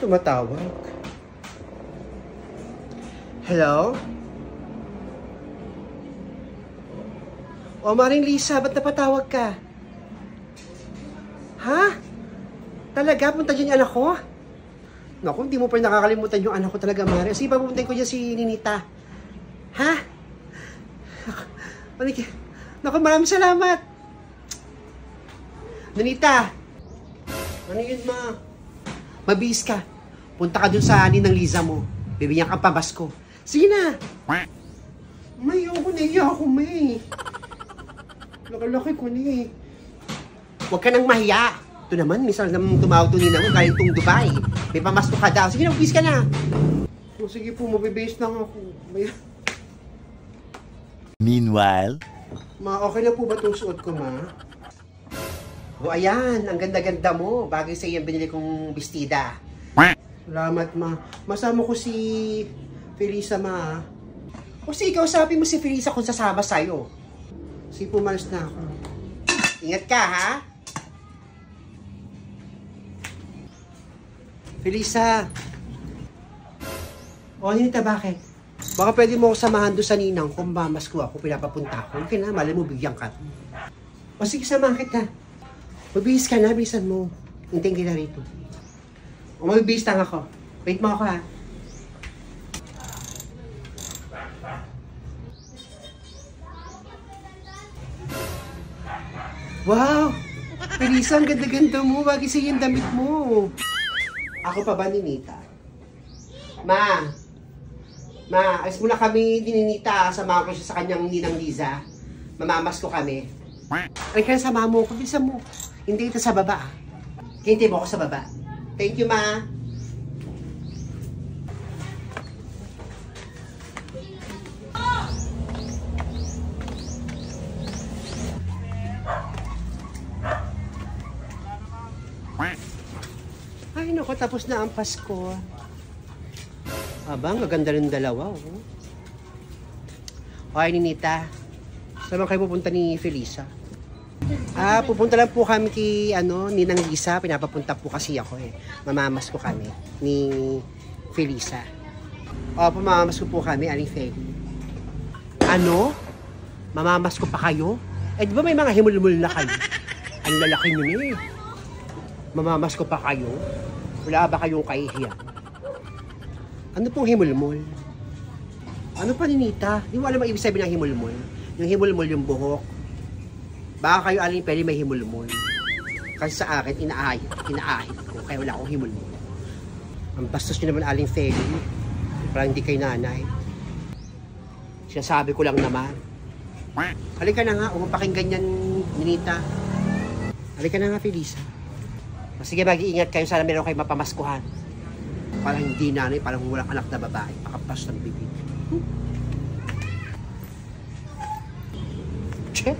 tumatawag? Hello? O, Maring Lisa, ba't napatawag ka? Ha? Talaga? Punta dyan yung anak ko? Naku, hindi mo pa nakakalimutan yung anak ko talaga, Mari. Sige, papupuntahin ko dyan si Ninita. Ha? Naku, maraming salamat. Ninita! Ano yun, ma? Mabihis ka. Punta ka dun sa ninang Liza mo. Bibigyan kang pabasko. Sige na! May, ako naiya ako, may. Laki-laki ko ni. Huwag ka nang mahiya. Ito naman, minsan naman tumawag doon ninang mo, galing itong Dubai. May pamasko ka daw. Sige na, umpis ka na. O, sige po, mabibihis lang ako. May... Meanwhile, Ma, okay na po ba itong suot ko, ma? O, ayan. Ang ganda-ganda mo. Bagay sa iyo ang binili kong bestida. Salamat, ma. Masama ko si Felisa, ma. O, sige, kausapin mo si Felisa kung sasama sa'yo. Sige, pumalis na ako. Ingat ka, ha? Felisa. O, Ninita, bakit? Baka pwede mo ako samahan doon sa ninang kung mamas ko ako, pinapapunta ako. Okay na, mali mo, bigyan ka. O, sige, samahan kita. Mabihis ka na, bisan mo. Hintayin kita rito. O, mabibihis lang ako. Wait mo ako, ha? Wow! Felisa, ang ganda-ganda mo. Bagay sa'yo yung damit mo. Ako pa ba, Ninita? Ma! Ma, alis muna kami ni Ninita. Samahan ko siya sa kanyang ninang Liza. Mamamas ko kami. Ay, kaya sama mo ako. Bilisan mo. Hindi kita sa baba. Hintay mo ako sa baba. Thank you, ma. Ay, naku, tapos na ang Pasko. Abang, maganda rin dalawa, oh. Okay, Ninita. Saan kayo pupunta ni Felisa? Pupunta lang po kami kay, Ninang Lisa. Pinapapunta po kasi ako, eh. Mamamas ko kami ni Felisa. Mamamas ko po kami, Aling Feli. Ano? Mamamas ko pa kayo? Eh, di ba may mga himulmul na kayo? Ang lalaki nyo eh. Mamamas ko pa kayo? Wala ba kayong kahihiyan? Ano pong himulmol? Ano pa, Ninita? Di mo alam ang ibig sabihin ng himulmol? Yung himulmol yung buhok. Baka kayo, Aling Feli, may himulmol. Kasi sa akin, inaahit ko. Kaya wala akong himulmol. Ang bastos nyo naman, Aling Feli. Parang hindi kay nanay. Sinasabi ko lang naman. Halika na nga, umapakinggan yan, Ninita. Halika na nga, Felisa. Sige, mag-iingat kayo. Sana meron kayo mapamaskuhan. Parang hindi nanay, parang walang anak na babae. Makapas ng bibig. Check.